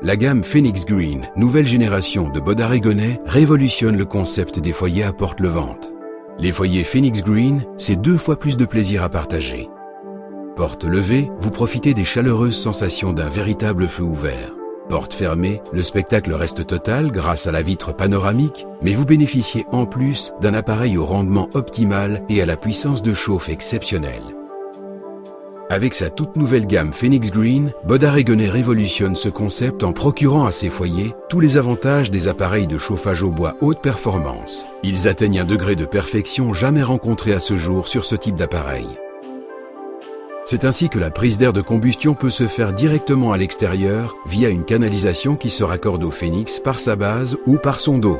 La gamme Phoenix Green, nouvelle génération de Bois d'Aragonais, révolutionne le concept des foyers à porte levante. Les foyers Phoenix Green, c'est 2 fois plus de plaisir à partager. Porte levée, vous profitez des chaleureuses sensations d'un véritable feu ouvert. Porte fermée, le spectacle reste total grâce à la vitre panoramique, mais vous bénéficiez en plus d'un appareil au rendement optimal et à la puissance de chauffe exceptionnelle. Avec sa toute nouvelle gamme Phoenix Green, Bois d'Aragonais révolutionne ce concept en procurant à ses foyers tous les avantages des appareils de chauffage au bois haute performance. Ils atteignent un degré de perfection jamais rencontré à ce jour sur ce type d'appareil. C'est ainsi que la prise d'air de combustion peut se faire directement à l'extérieur via une canalisation qui se raccorde au Phoenix par sa base ou par son dos.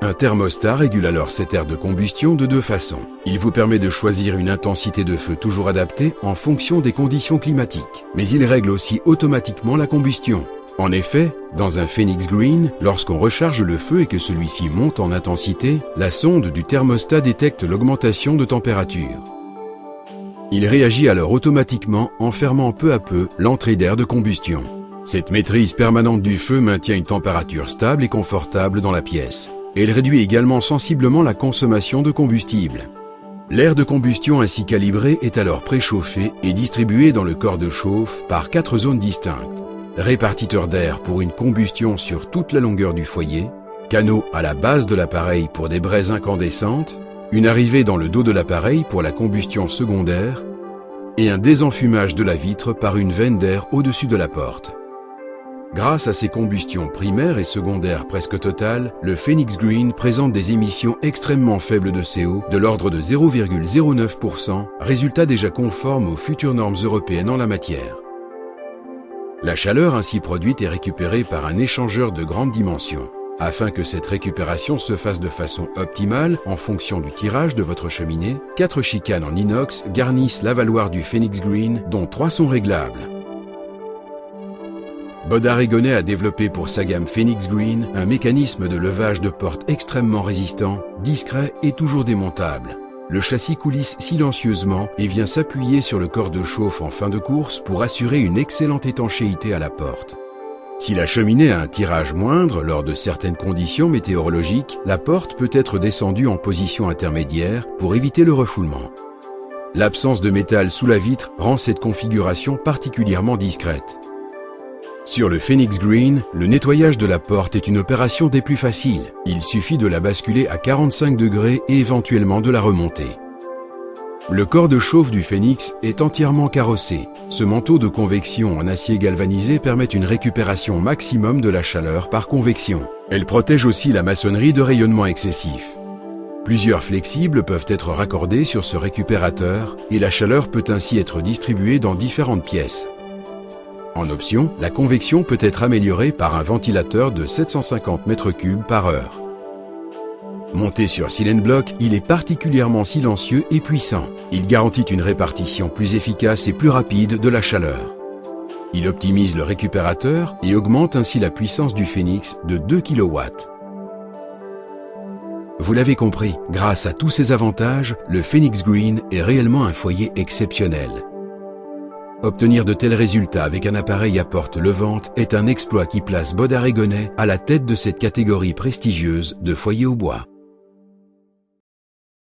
Un thermostat régule alors cet air de combustion de 2 façons. Il vous permet de choisir une intensité de feu toujours adaptée en fonction des conditions climatiques. Mais il règle aussi automatiquement la combustion. En effet, dans un Phoenix Green, lorsqu'on recharge le feu et que celui-ci monte en intensité, la sonde du thermostat détecte l'augmentation de température. Il réagit alors automatiquement en fermant peu à peu l'entrée d'air de combustion. Cette maîtrise permanente du feu maintient une température stable et confortable dans la pièce. Elle réduit également sensiblement la consommation de combustible. L'air de combustion ainsi calibré est alors préchauffé et distribué dans le corps de chauffe par 4 zones distinctes. Répartiteur d'air pour une combustion sur toute la longueur du foyer, canaux à la base de l'appareil pour des braises incandescentes, une arrivée dans le dos de l'appareil pour la combustion secondaire et un désenfumage de la vitre par une veine d'air au-dessus de la porte. Grâce à ses combustions primaires et secondaires presque totales, le Phoenix Green présente des émissions extrêmement faibles de CO, de l'ordre de 0,09%, résultat déjà conforme aux futures normes européennes en la matière. La chaleur ainsi produite est récupérée par un échangeur de grande dimension. Afin que cette récupération se fasse de façon optimale, en fonction du tirage de votre cheminée, 4 chicanes en inox garnissent l'avaloir du Phoenix Green, dont 3 sont réglables. Bois d'Aragonais a développé pour sa gamme Phoenix Green un mécanisme de levage de porte extrêmement résistant, discret et toujours démontable. Le châssis coulisse silencieusement et vient s'appuyer sur le corps de chauffe en fin de course pour assurer une excellente étanchéité à la porte. Si la cheminée a un tirage moindre lors de certaines conditions météorologiques, la porte peut être descendue en position intermédiaire pour éviter le refoulement. L'absence de métal sous la vitre rend cette configuration particulièrement discrète. Sur le Phoenix Green, le nettoyage de la porte est une opération des plus faciles. Il suffit de la basculer à 45 degrés et éventuellement de la remonter. Le corps de chauffe du Phoenix est entièrement carrossé. Ce manteau de convection en acier galvanisé permet une récupération maximum de la chaleur par convection. Elle protège aussi la maçonnerie de rayonnement excessif. Plusieurs flexibles peuvent être raccordés sur ce récupérateur et la chaleur peut ainsi être distribuée dans différentes pièces. En option, la convection peut être améliorée par un ventilateur de 750 m3 par heure. Monté sur Silent Block, il est particulièrement silencieux et puissant. Il garantit une répartition plus efficace et plus rapide de la chaleur. Il optimise le récupérateur et augmente ainsi la puissance du Phoenix de 2 kW. Vous l'avez compris, grâce à tous ces avantages, le Phoenix Green est réellement un foyer exceptionnel. Obtenir de tels résultats avec un appareil à porte levante est un exploit qui place Bois d'Aragonais à la tête de cette catégorie prestigieuse de foyers au bois.